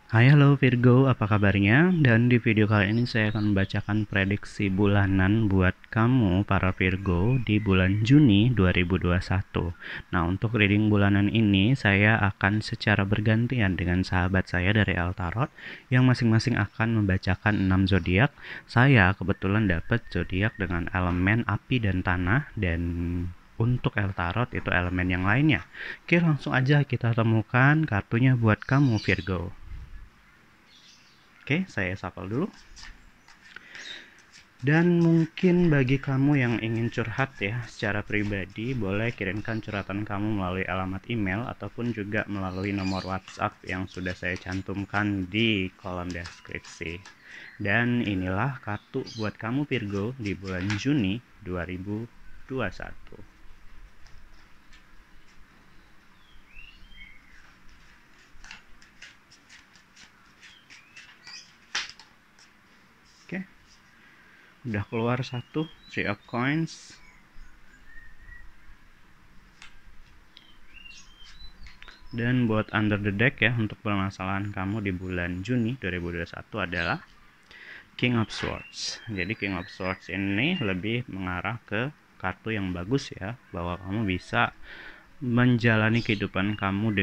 Hai halo Virgo, apa kabarnya? Dan di video kali ini saya akan membacakan prediksi bulanan buat kamu para Virgo di bulan Juni 2021. Nah, untuk reading bulanan ini saya akan secara bergantian dengan sahabat saya dari El Tarot yang masing-masing akan membacakan 6 zodiak. Saya kebetulan dapat zodiak dengan elemen api dan tanah, dan untuk El Tarot itu elemen yang lainnya. Oke, langsung aja kita temukan kartunya buat kamu Virgo. Oke, saya shuffle dulu. Dan mungkin bagi kamu yang ingin curhat ya secara pribadi, boleh kirimkan curhatan kamu melalui alamat email ataupun juga melalui nomor WhatsApp yang sudah saya cantumkan di kolom deskripsi. Dan inilah kartu buat kamu Virgo di bulan Juni 2021. Oke, udah keluar satu, Three of Coins. Dan buat under the deck ya, untuk permasalahan kamu di bulan Juni 2021 adalah King of Swords. Jadi King of Swords ini lebih mengarah ke kartu yang bagus ya, bahwa kamu bisa menjalani kehidupan kamu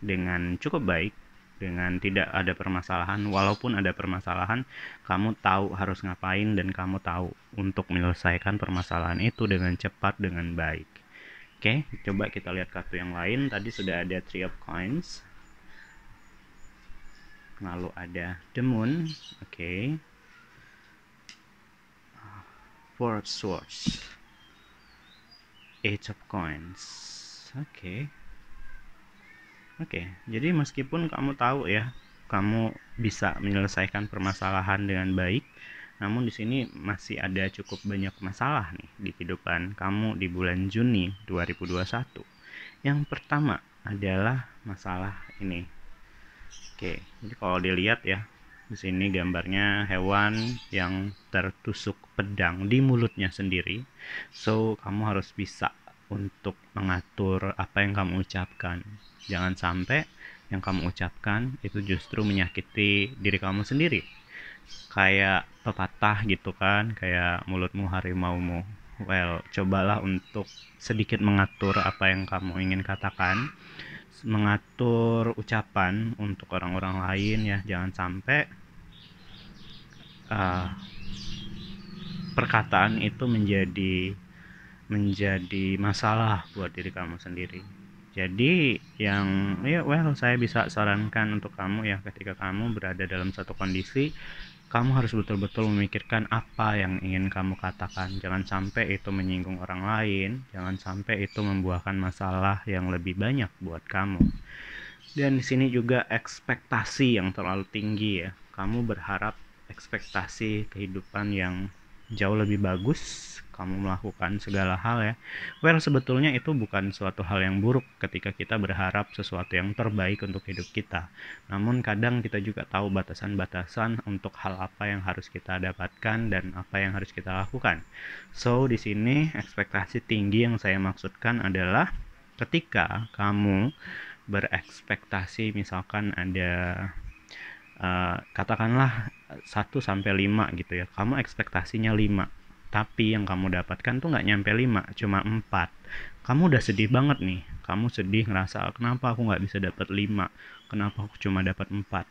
dengan cukup baik, dengan tidak ada permasalahan. Walaupun ada permasalahan, kamu tahu harus ngapain dan kamu tahu untuk menyelesaikan permasalahan itu dengan cepat, dengan baik. Oke, coba kita lihat kartu yang lain. Tadi sudah ada Three of Coins, lalu ada The Moon. Oke, Four of Swords, Eight of Coins. Oke. Jadi meskipun kamu tahu ya, kamu bisa menyelesaikan permasalahan dengan baik, namun di sini masih ada cukup banyak masalah nih di kehidupan kamu di bulan Juni 2021. Yang pertama adalah masalah ini. Oke, jadi kalau dilihat ya, di sini gambarnya hewan yang tertusuk pedang di mulutnya sendiri. So, kamu harus bisa untuk mengatur apa yang kamu ucapkan. Jangan sampai yang kamu ucapkan itu justru menyakiti diri kamu sendiri. Kayak pepatah gitu kan, kayak mulutmu harimaumu. Well, cobalah untuk sedikit mengatur apa yang kamu ingin katakan, mengatur ucapan untuk orang-orang lain ya. Jangan sampai uh, perkataan itu menjadi masalah buat diri kamu sendiri. Jadi yang saya bisa sarankan untuk kamu ya, ketika kamu berada dalam satu kondisi, kamu harus betul-betul memikirkan apa yang ingin kamu katakan. Jangan sampai itu menyinggung orang lain, jangan sampai itu membuahkan masalah yang lebih banyak buat kamu. Dan di sini juga ekspektasi yang terlalu tinggi ya. Kamu berharap ekspektasi kehidupan yang jauh lebih bagus, kamu melakukan segala hal ya. Well, sebetulnya itu bukan suatu hal yang buruk ketika kita berharap sesuatu yang terbaik untuk hidup kita. Namun kadang kita juga tahu batasan-batasan untuk hal apa yang harus kita dapatkan dan apa yang harus kita lakukan. So, di sini ekspektasi tinggi yang saya maksudkan adalah ketika kamu berekspektasi, misalkan ada katakanlah 1 sampai 5 gitu ya, kamu ekspektasinya 5, tapi yang kamu dapatkan tuh nggak nyampe 5, cuma 4. Kamu udah sedih banget nih, kamu sedih ngerasa kenapa aku nggak bisa dapat 5, kenapa aku cuma dapat 4.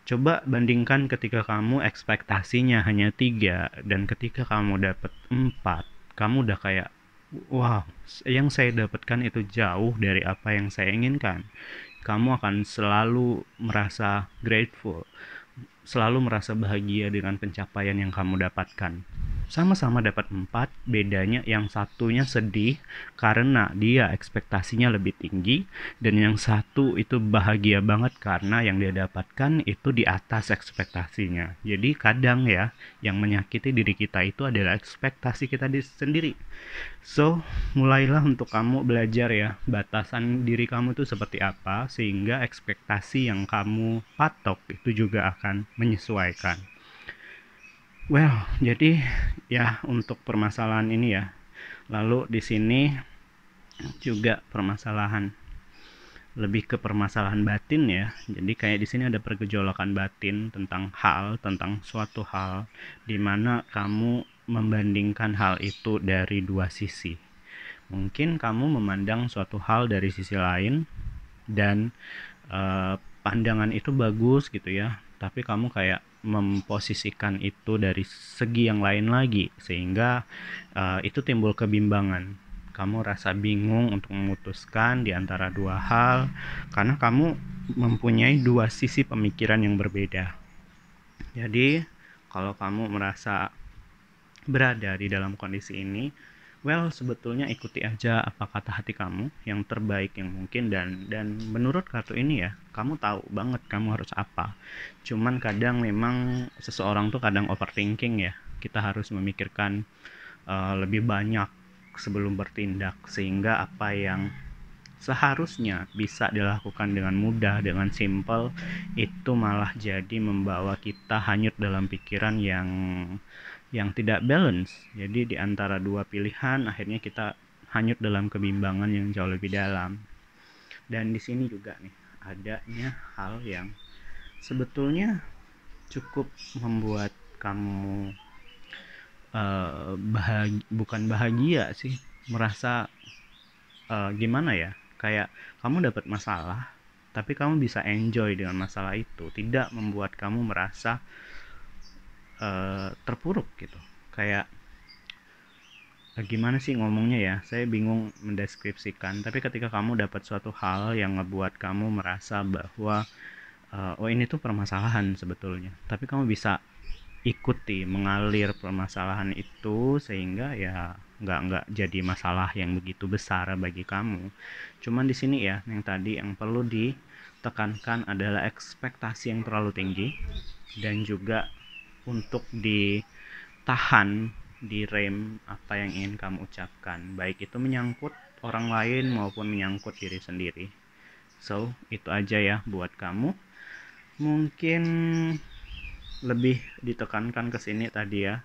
Coba bandingkan ketika kamu ekspektasinya hanya 3 dan ketika kamu dapat 4, kamu udah kayak, wow, yang saya dapatkan itu jauh dari apa yang saya inginkan. Kamu akan selalu merasa grateful, selalu merasa bahagia dengan pencapaian yang kamu dapatkan. Sama-sama dapat 4, bedanya yang satunya sedih karena dia ekspektasinya lebih tinggi, dan yang satu itu bahagia banget karena yang dia dapatkan itu di atas ekspektasinya. Jadi kadang ya, yang menyakiti diri kita itu adalah ekspektasi kita sendiri. So, mulailah untuk kamu belajar ya, batasan diri kamu itu seperti apa, sehingga ekspektasi yang kamu patok itu juga akan menyesuaikan. Well, jadi ya untuk permasalahan ini ya. Lalu di sini juga permasalahan lebih ke permasalahan batin ya. Jadi kayak di sini ada pergejolakan batin tentang tentang suatu hal, di mana kamu membandingkan hal itu dari dua sisi. Mungkin kamu memandang suatu hal dari sisi lain dan pandangan itu bagus gitu ya, tapi kamu kayak memposisikan itu dari segi yang lain lagi, sehingga itu timbul kebimbangan. Kamu rasa bingung untuk memutuskan di antara dua hal karena kamu mempunyai dua sisi pemikiran yang berbeda. Jadi kalau kamu merasa berada di dalam kondisi ini, well, sebetulnya ikuti aja apa kata hati kamu yang terbaik yang mungkin, dan menurut kartu ini ya, kamu tahu banget kamu harus apa. Cuman kadang memang seseorang tuh kadang overthinking ya. Kita harus memikirkan lebih banyak sebelum bertindak, sehingga apa yang seharusnya bisa dilakukan dengan mudah, dengan simple, itu malah jadi membawa kita hanyut dalam pikiran yang tidak balance. Jadi di antara dua pilihan akhirnya kita hanyut dalam kebimbangan yang jauh lebih dalam. Dan di sini juga nih adanya hal yang sebetulnya cukup membuat kamu bukan bahagia sih, merasa gimana ya, kayak kamu dapat masalah tapi kamu bisa enjoy dengan masalah itu, tidak membuat kamu merasa terpuruk gitu. Kayak gimana sih ngomongnya ya, saya bingung mendeskripsikan, tapi ketika kamu dapat suatu hal yang ngebuat kamu merasa bahwa oh ini tuh permasalahan sebetulnya, tapi kamu bisa ikuti mengalir permasalahan itu sehingga ya nggak jadi masalah yang begitu besar bagi kamu. Cuman di sini ya, yang tadi yang perlu ditekankan adalah ekspektasi yang terlalu tinggi, dan juga untuk ditahan, direm apa yang ingin kamu ucapkan, baik itu menyangkut orang lain maupun menyangkut diri sendiri. So itu aja ya buat kamu. Mungkin lebih ditekankan ke sini tadi ya,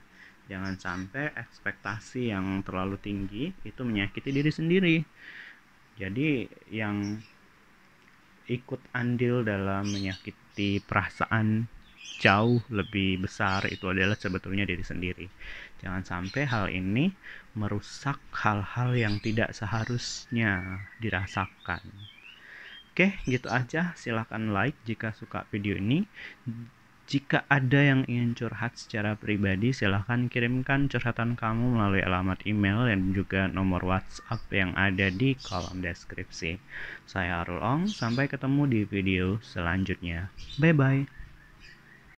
jangan sampai ekspektasi yang terlalu tinggi itu menyakiti diri sendiri. Jadi yang ikut andil dalam menyakiti perasaan jauh lebih besar itu adalah sebetulnya diri sendiri. Jangan sampai hal ini merusak hal-hal yang tidak seharusnya dirasakan. Oke, gitu aja. Silakan like jika suka video ini. Jika ada yang ingin curhat secara pribadi, silahkan kirimkan curhatan kamu melalui alamat email dan juga nomor WhatsApp yang ada di kolom deskripsi. Saya Arul Ong, sampai ketemu di video selanjutnya. Bye-bye.